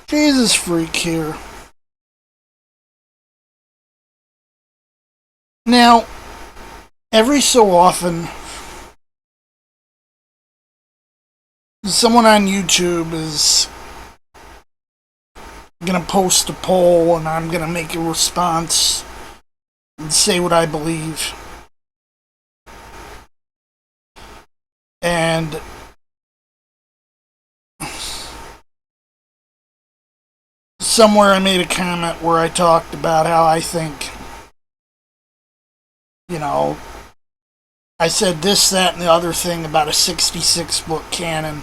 Jesus freak here. Now, every so often, someone on YouTube is gonna post a poll and I'm gonna make a response and say what I believe. And somewhere I made a comment where I talked about how I think, I said this, that, and the other thing about a 66 book canon.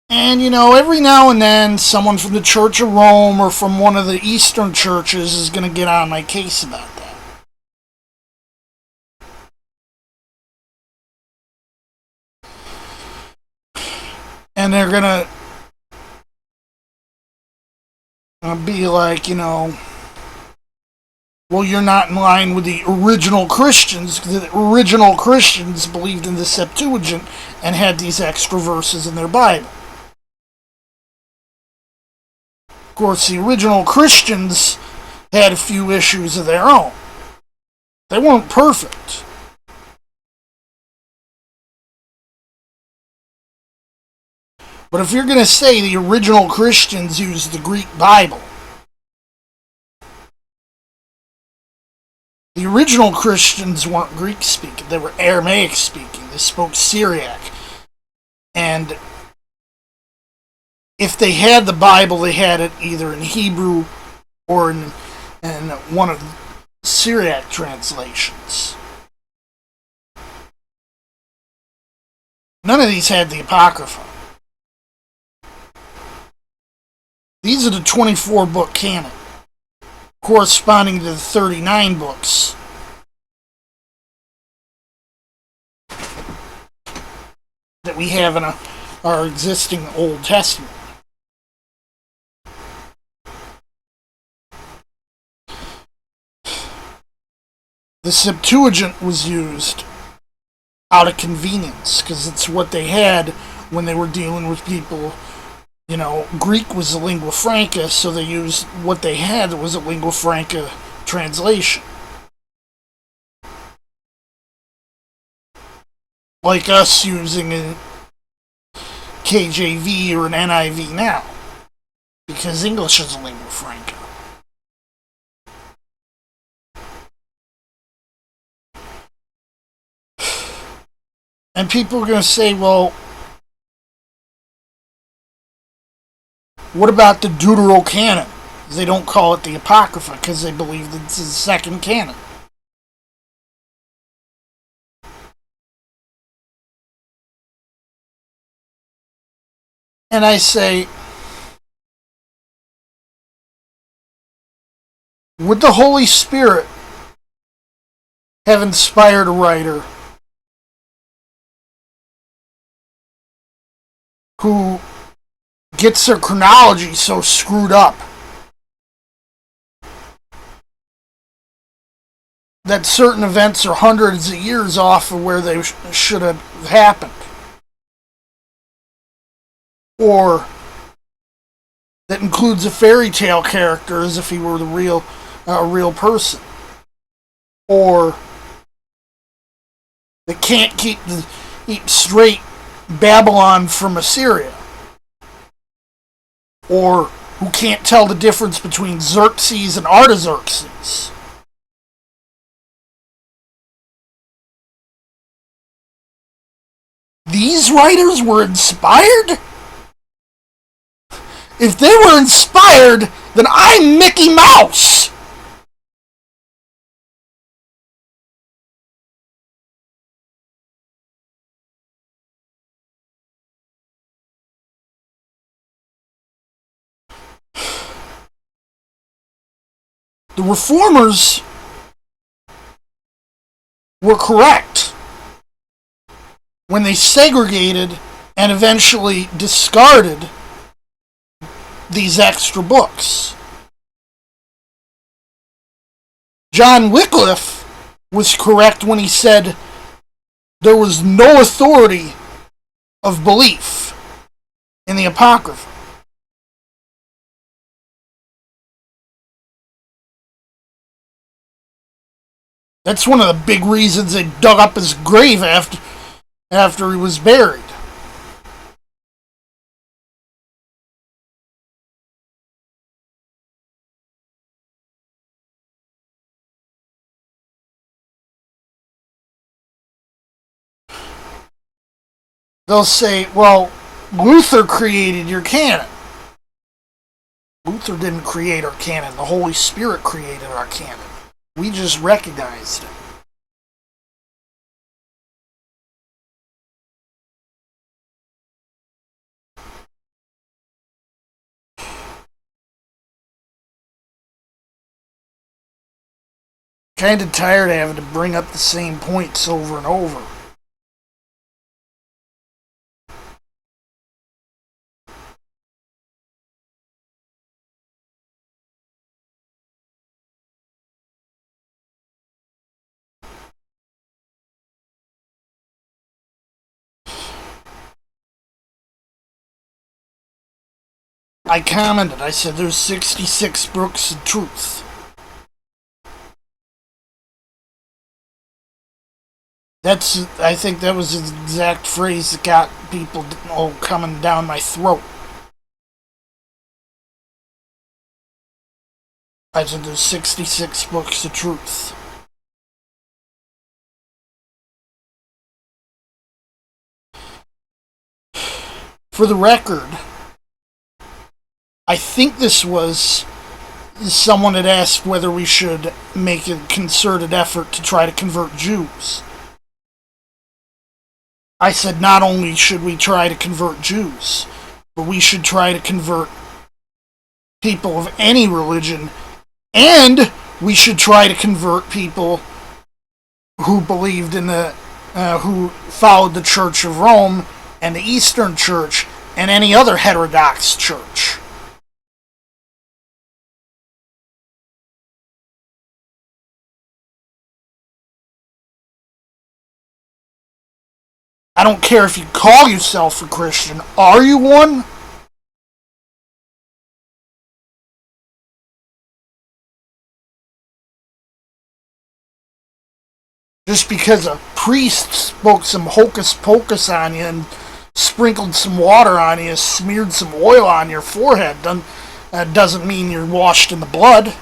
And, every now and then, someone from the Church of Rome or from one of the Eastern churches is going to get on my case about that. And they're going to be like, well, you're not in line with the original Christians. The original Christians believed in the Septuagint and had these extra verses in their Bible. Of course, the original Christians had a few issues of their own. They weren't perfect. But if you're going to say the original Christians used the Greek Bible, the original Christians weren't Greek speaking, they were Aramaic speaking, they spoke Syriac. And if they had the Bible, they had it either in Hebrew or in one of the Syriac translations. None of these had the Apocrypha. These are the 24 book canon, corresponding to the 39 books that we have in our existing Old Testament. The Septuagint was used out of convenience because it's what they had when they were dealing with people. Greek was a lingua franca, so they used what they had that was a lingua franca translation. Like us using a KJV or an NIV now, because English is a lingua franca. And people are going to say, well, what about the Deuterocanon? They don't call it the Apocrypha because they believe that it's the second canon. And I say, would the Holy Spirit have inspired a writer who gets their chronology so screwed up that certain events are hundreds of years off of where they should have happened? Or that includes a fairy tale character as if he were a real person? Or that can't keep straight Babylon from Assyria? Or who can't tell the difference between Xerxes and Artaxerxes? These writers were inspired? If they were inspired, then I'm Mickey Mouse! The Reformers were correct when they segregated and eventually discarded these extra books. John Wycliffe was correct when he said there was no authority of belief in the Apocrypha. That's one of the big reasons they dug up his grave after he was buried. They'll say, well, Luther created your canon. Luther didn't create our canon. The Holy Spirit created our canon. We just recognized it. Kind of tired of having to bring up the same points over and over. I commented, I said there's 66 books of truth. I think that was the exact phrase that got people coming down my throat. I said there's 66 books of truth. For the record, I think this was someone had asked whether we should make a concerted effort to try to convert Jews. I said not only should we try to convert Jews, but we should try to convert people of any religion, and we should try to convert people who believed in who followed the Church of Rome and the Eastern Church and any other heterodox church. I don't care if you call yourself a Christian. Are you one? Just because a priest spoke some hocus pocus on you and sprinkled some water on you, smeared some oil on your forehead, doesn't mean you're washed in the blood.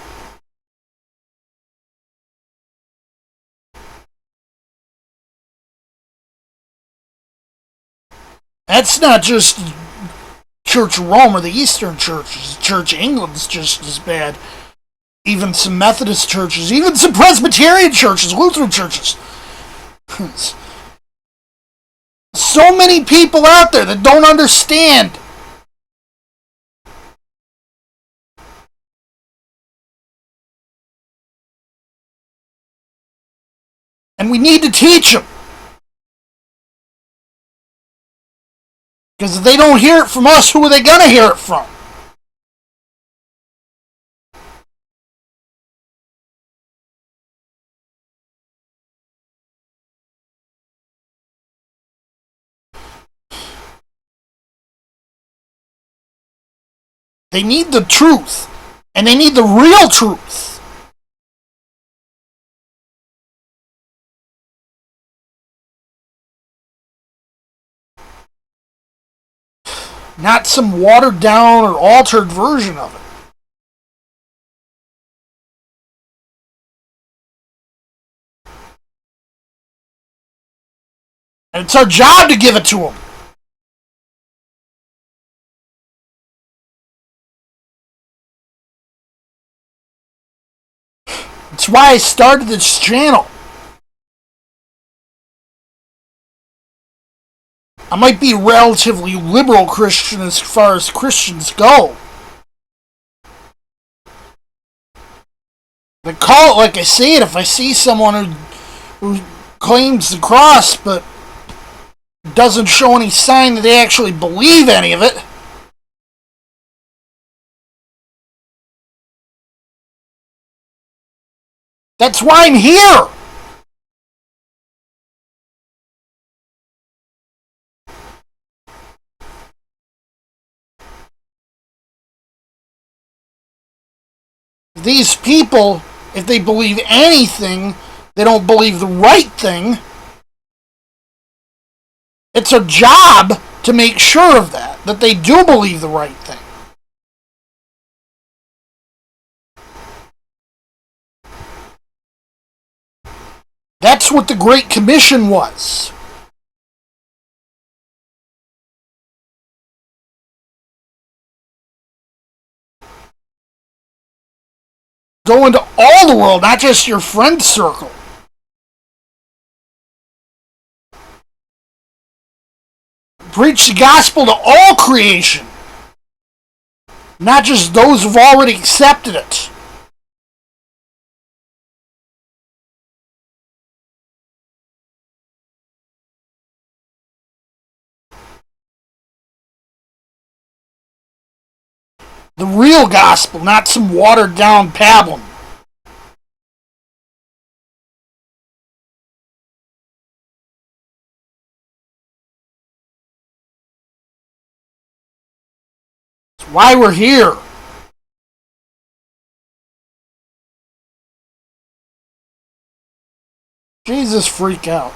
That's not just Church of Rome or the Eastern churches. Church of England's just as bad. Even some Methodist churches, even some Presbyterian churches, Lutheran churches. So many people out there that don't understand. And we need to teach them. Because if they don't hear it from us, who are they going to hear it from? They need the truth. And they need the real truth. Not some watered down or altered version of it. And it's our job to give it to them. That's why I started this channel. I might be a relatively liberal Christian as far as Christians go. I call it like I say it. If I see someone who claims the cross but doesn't show any sign that they actually believe any of it, that's why I'm here. These people, if they believe anything, they don't believe the right thing. It's a job to make sure of that they do believe the right thing. That's what the Great Commission was. Go into all the world, not just your friend circle. Preach the gospel to all creation, not just those who've already accepted it. The real gospel, not some watered down pablum. It's why we're here. Jesus, freak out.